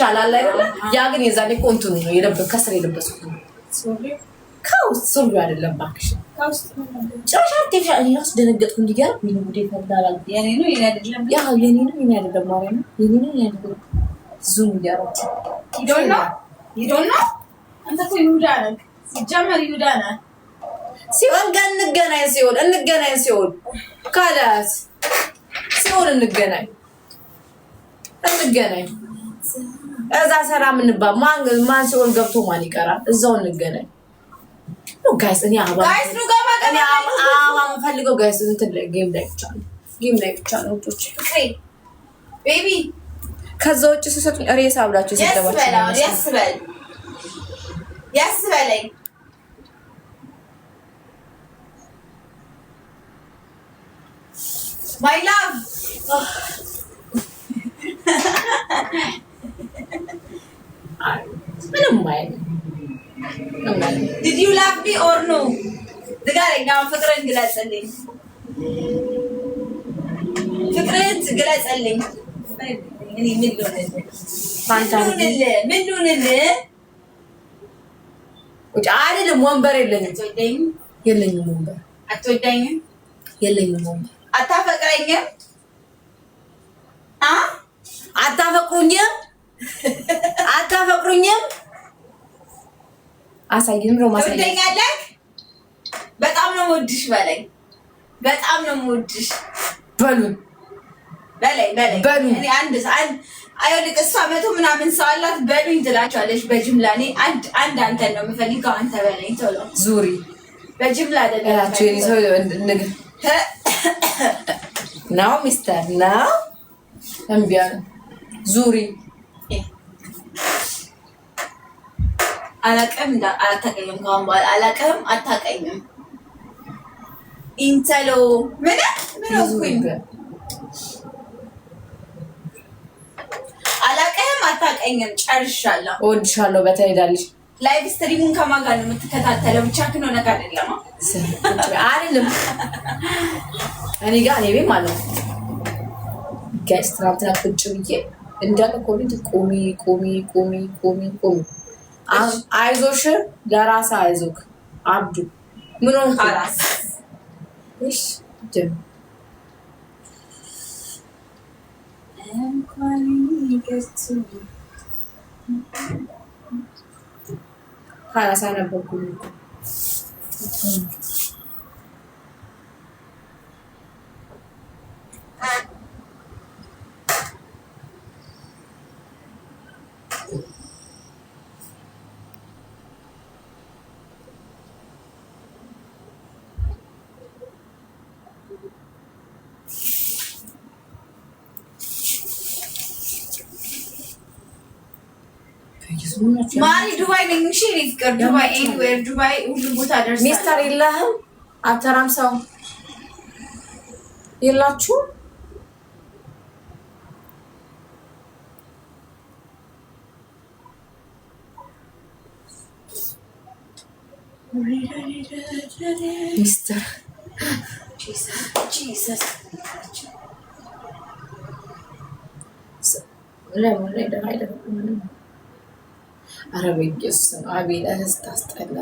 ይሻላል አይደለ? ያ ግን የዛኔ ኮንቱን ነው የለበስ ከስር የለበስኩት ሱሪ ካውስት ሱሪ አይደለም ባክሽ ካውስት ጭራሽ አርቲፊሻል እኔ ራስ ደነገጥኩ እንዲጋር ምን ጉዴ ፈዳላል የኔ ነው የኔ አይደለም ያ የኔ ነው የኔ አይደለም ማርያም የኔ ነው የኔ አይደለም ዙም ያሮት ይዶና አንተ እኮ ይሁዳ ነህ ሲጀመር ይሁዳ ነህ ሲሆን ጋር እንገናኝ ሲሆን ካላስ ሲሆን እንገናኝ እዛ ሰራ ምንባ ማን ሲሆን ገብቶ ማን ይቀራል እዛው እንገናኝ ነው ጋይስ እኔ አባ ፈልገው ጋይስ እንትን ላይ ጌም ላይ ብቻ ነው ቶች ቤቢ ከዛ ውጭ ሰሰቱኝ ሬሳ ብላችሁ ሰደባችሁ ያስበለኝ my love did you love me or no ንገረኝ አሁን ፍቅርን ግለጽልኝ እኔ ምን ልሆንልህ ውጭ አይደለም ወንበር የለኝም ወንበር አትወዳኝም የለኝም ወንበር አታፈቅረኝም አታፈቅሩኝም አሳይም ነው ማሳየኝ ትወደኛለህ በጣም ነው የምወድሽ በጣም ነው የምወድሽ በለኝ እኔ አንድ አይወድቅ እሷ መቶ ምናምን ሰው አላት በሉኝ ትላቸዋለሽ በጅምላ እኔ አንድ አንተን ነው የምፈልገው አንተ በለኝ ቶሎ ዙሪ በጅምላ አይደላችሁ እኔ ሰው ነው ሚስተር ነው እንቢያ ዙሪ አላቀም አታቀኝም ካሁን በኋላ አላቀም አታቀኝም ኢንተሎ ምን አላቀም አታቀኝም ጨርሻለሁ እወድሻለሁ በተይዳልሽ ላይቭ ስትሪሙን ከማን ጋር ነው የምትከታተለው ብቻህን ሆነህ አይደለም እኔ ጋር እኔ ቤት ማለት ነው ጋይስ ትራፕ ቁጭ ብዬ እንዳለ ኮሜንት ቆሚ አይዞሽ ለራስ አይዞክ አብዱ ምን ሆነ ካላስ እሺ ጀም እንኳን ይገርቱ ካላስ አነበብኩኝ ማሪ ዱባይ ነኝ እሺ ፍቅር ዱባይ ኤኒዌር ዱባይ ሁሉም ቦታ ደርሰናል ሚስተር የለህም አተራምሳው የላችሁ ሚስተር ጂሰስ ለምን አይደለም አረበይስ አቤላ ስታስጠላ